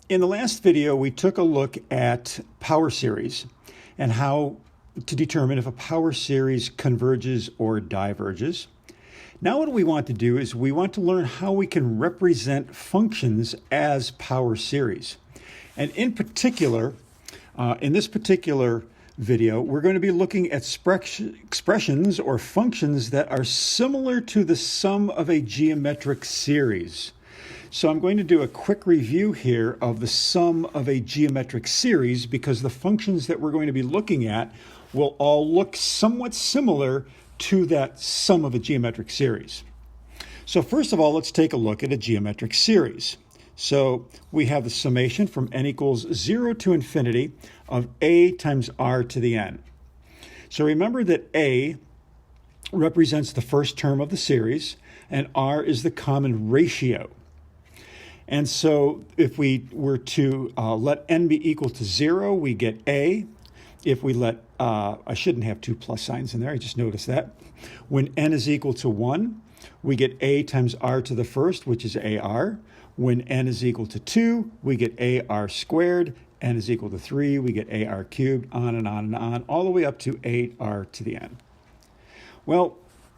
In the last video, we took a look at power series and how to determine if a power series converges or diverges. Now what we want to do is we want to learn how we can represent functions as power series. And in particular, in this particular video, we're going to be looking at expressions or functions that are similar to the sum of a geometric series. So I'm going to do a quick review here of the sum of a geometric series because the functions that we're going to be looking at will all look somewhat similar to that sum of a geometric series. So first of all, let's take a look at a geometric series. So we have the summation from n equals 0 to infinity of a times r to the n. So remember that a represents the first term of the series and r is the common ratio. And so if we were to let n be equal to 0, we get a. If we let, I shouldn't have two plus signs in there, I just noticed that. When n is equal to 1, we get a times r to the first, which is ar. When n is equal to 2, we get ar squared. N is equal to 3, we get ar cubed, on and on and on, all the way up to 8r to the n. Well,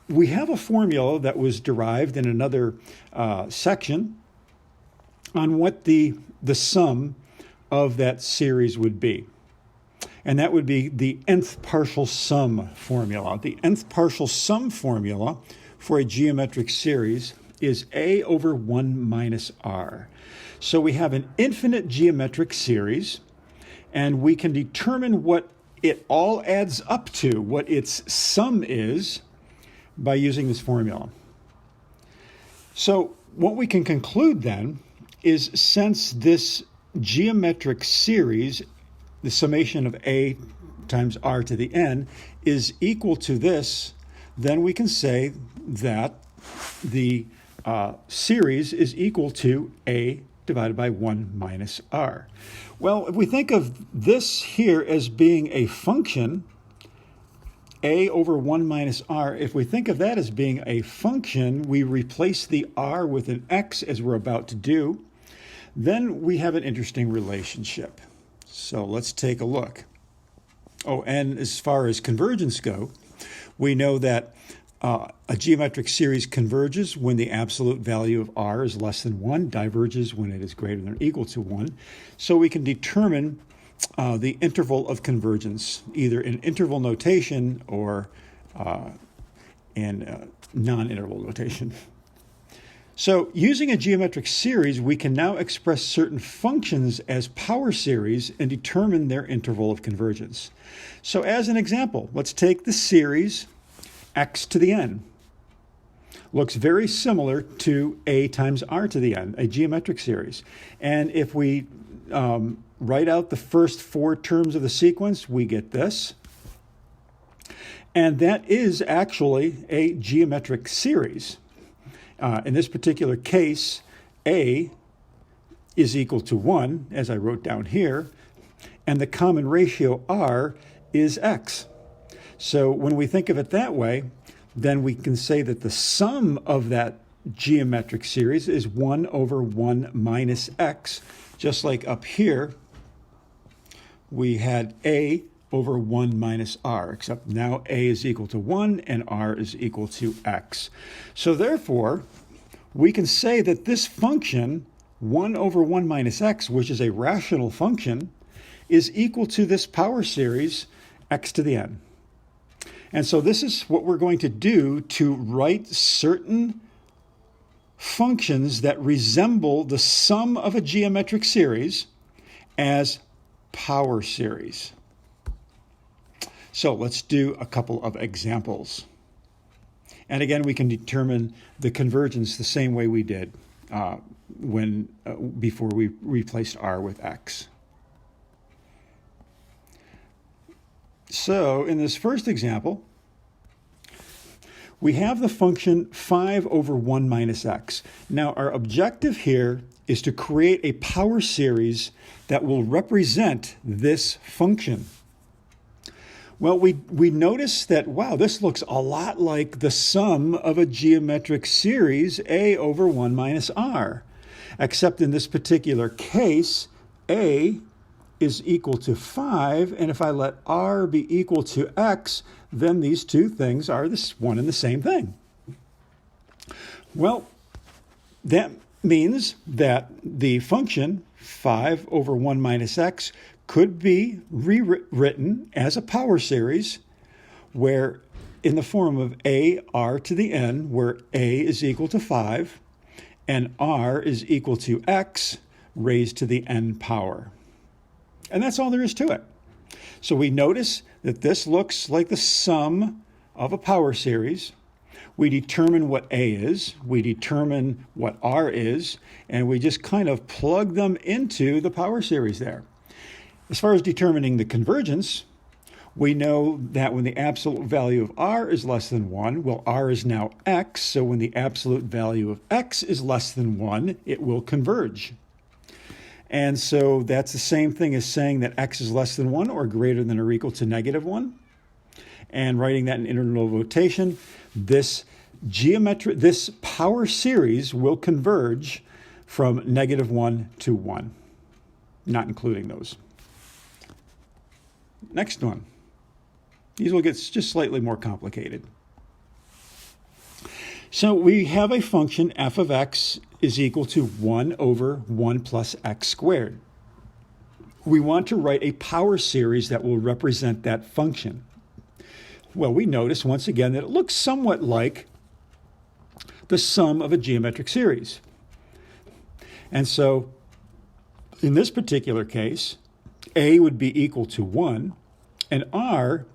we have a formula that was derived in another section on what the sum of that series would be. And that would be the nth partial sum formula. The nth partial sum formula for a geometric series is a over 1 minus r. So we have an infinite geometric series, and we can determine what it all adds up to, what its sum is, by using this formula. So what we can conclude then is since this geometric series, the summation of a times r to the n, is equal to this, then we can say that the series is equal to a divided by 1 minus r. Well, if we think of this here as being a function, a over 1 minus r, if we think of that as being a function, we replace the r with an x as we're about to do, then we have an interesting relationship. So let's take a look. Oh, and as far as convergence go, we know that a geometric series converges when the absolute value of r is less than 1, diverges when it is greater than or equal to 1. So we can determine the interval of convergence, either in interval notation or in non-interval notation. So using a geometric series, we can now express certain functions as power series and determine their interval of convergence. So as an example, let's take the series x to the n. Looks very similar to a times r to the n, a geometric series. And if we write out the first 4 terms of the sequence, we get this. And that is actually a geometric series. In this particular case, a is equal to 1, as I wrote down here, and the common ratio r is x. So when we think of it that way, then we can say that the sum of that geometric series is 1 over 1 minus x, just like up here we had a over 1 minus r, except now a is equal to 1 and r is equal to x. So therefore, we can say that this function, 1 over 1 minus x, which is a rational function, is equal to this power series, x to the n. And so this is what we're going to do to write certain functions that resemble the sum of a geometric series as power series. So let's do a couple of examples. And again, we can determine the convergence the same way we did before we replaced r with x. So in this first example, we have the function 5 over 1 minus x. Now our objective here is to create a power series that will represent this function. Well, we notice that, wow, this looks a lot like the sum of a geometric series, a over 1 minus r. Except in this particular case, a is equal to 5, and if I let r be equal to x, then these two things are one and the same thing. Well, that means that the function 5 over 1 minus x could be rewritten as a power series where in the form of a r to the n, where a is equal to 5 and r is equal to x raised to the n power. And that's all there is to it. So we notice that this looks like the sum of a power series. We determine what a is, we determine what r is, and we just kind of plug them into the power series there. As far as determining the convergence, we know that when the absolute value of r is less than 1, well, r is now x, so when the absolute value of x is less than 1, it will converge. And so that's the same thing as saying that x is less than 1 or greater than or equal to negative 1. And writing that in interval notation, this power series will converge from negative 1 to 1, not including those. Next one. These will get just slightly more complicated. So we have a function f of x is equal to 1 over 1 plus x squared. We want to write a power series that will represent that function. Well, we notice once again that it looks somewhat like the sum of a geometric series. And so in this particular case, a would be equal to 1 and r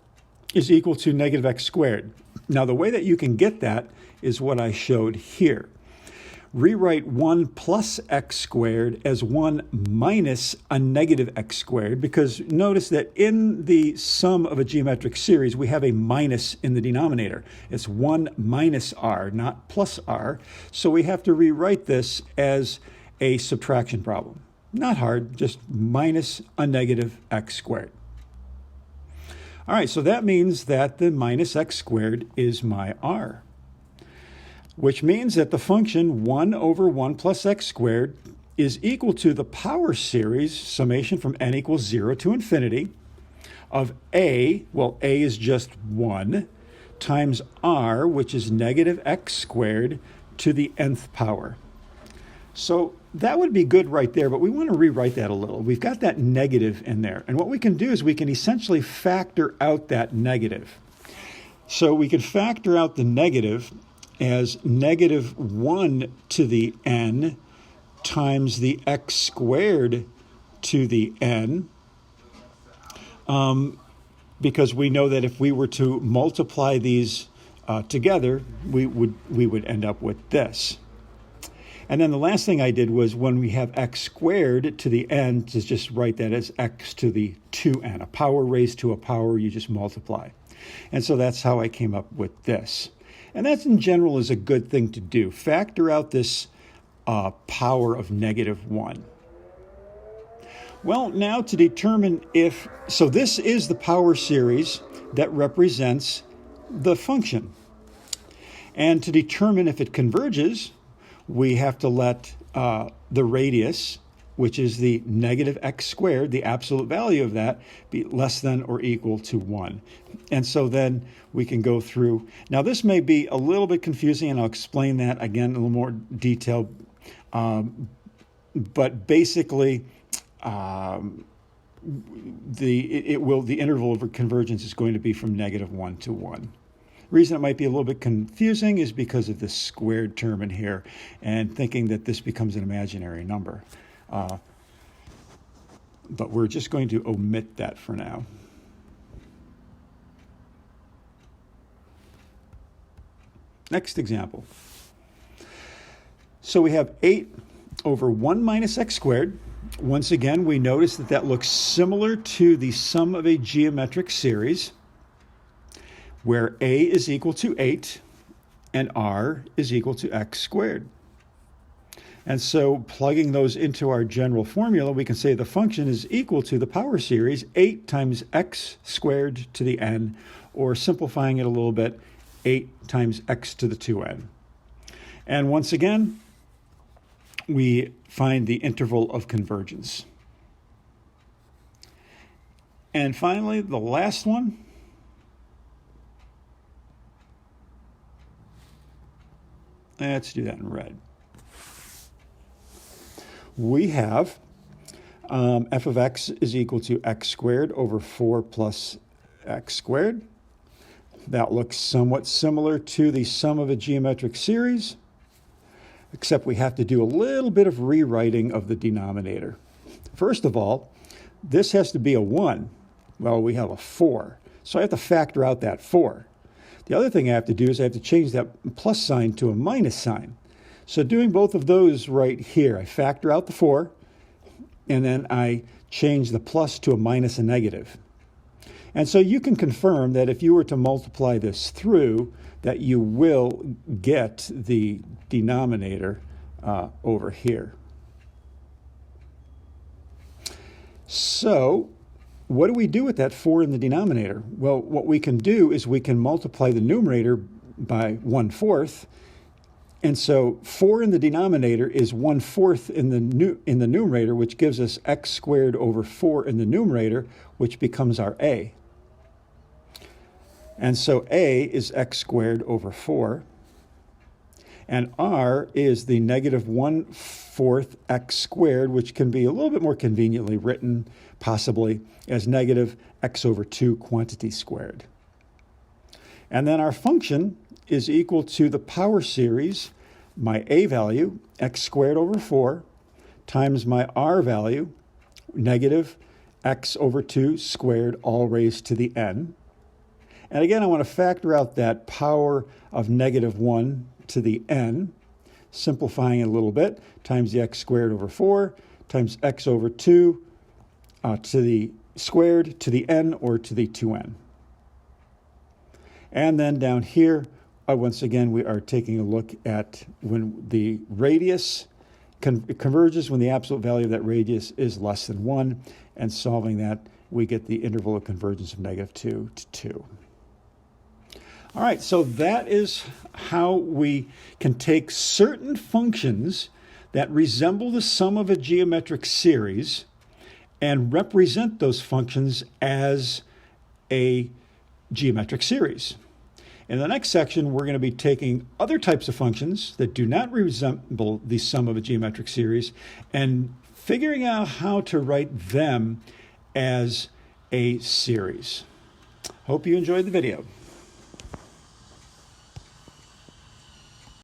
is equal to negative x squared. Now the way that you can get that is what I showed here. Rewrite 1 plus x squared as 1 minus a negative x squared, because notice that in the sum of a geometric series, we have a minus in the denominator. It's 1 minus r, not plus r. So we have to rewrite this as a subtraction problem. Not hard, just minus a negative x squared. All right, so that means that the minus x squared is my r, which means that the function 1 over 1 plus x squared is equal to the power series, summation from n equals 0 to infinity, of a, well, a is just 1, times r, which is negative x squared, to the nth power. So that would be good right there, but we want to rewrite that a little. We've got that negative in there, and what we can do is we can essentially factor out that negative. So we can factor out the negative as negative 1 to the n times the x squared to the n, because we know that if we were to multiply these together, we would end up with this. And then the last thing I did was when we have x squared to the n, to just write that as x to the 2n. A power raised to a power, you just multiply. And so that's how I came up with this. And that in general is a good thing to do. Factor out this power of negative 1. Well, now to determine if, so this is the power series that represents the function. And to determine if it converges, we have to let the radius, which is the negative x squared, the absolute value of that, be less than or equal to 1. And so then we can go through. Now this may be a little bit confusing, and I'll explain that again in a little more detail. But basically, the interval of convergence is going to be from negative 1 to 1. The reason it might be a little bit confusing is because of this squared term in here and thinking that this becomes an imaginary number. But we're just going to omit that for now. Next example. So we have 8 over 1 minus x squared. Once again, we notice that that looks similar to the sum of a geometric series, where a is equal to 8 and r is equal to x squared. And so plugging those into our general formula, we can say the function is equal to the power series 8 times x squared to the n, or simplifying it a little bit, 8 times x to the 2n. And once again, we find the interval of convergence. And finally, the last one. Let's do that in red. We have f of x is equal to x squared over 4 plus x squared. That looks somewhat similar to the sum of a geometric series, except we have to do a little bit of rewriting of the denominator. First of all, this has to be a 1. Well, we have a 4, so I have to factor out that 4. The other thing I have to do is I have to change that plus sign to a minus sign. So doing both of those right here, I factor out the 4, and then I change the plus to a minus and negative. And so you can confirm that if you were to multiply this through, that you will get the denominator over here. So what do we do with that 4 in the denominator? Well, what we can do is we can multiply the numerator by 1/4. And so 4 in the denominator is 1/4 in the numerator, which gives us x squared over 4 in the numerator, which becomes our a. And so a is x squared over 4. And r is the negative 1/4 x squared, which can be a little bit more conveniently written, possibly, as negative x over 2 quantity squared. And then our function is equal to the power series, my a value, x squared over 4, times my r value, negative x over 2 squared, all raised to the n. And again, I want to factor out that power of negative 1 to the n, simplifying it a little bit, times the x squared over 4, times x over 2 to the squared to the n, or to the 2n. And then down here, once again, we are taking a look at when the radius converges, when the absolute value of that radius is less than 1, and solving that, we get the interval of convergence of negative 2 to 2. All right, so that is how we can take certain functions that resemble the sum of a geometric series and represent those functions as a geometric series. In the next section, we're going to be taking other types of functions that do not resemble the sum of a geometric series and figuring out how to write them as a series. Hope you enjoyed the video.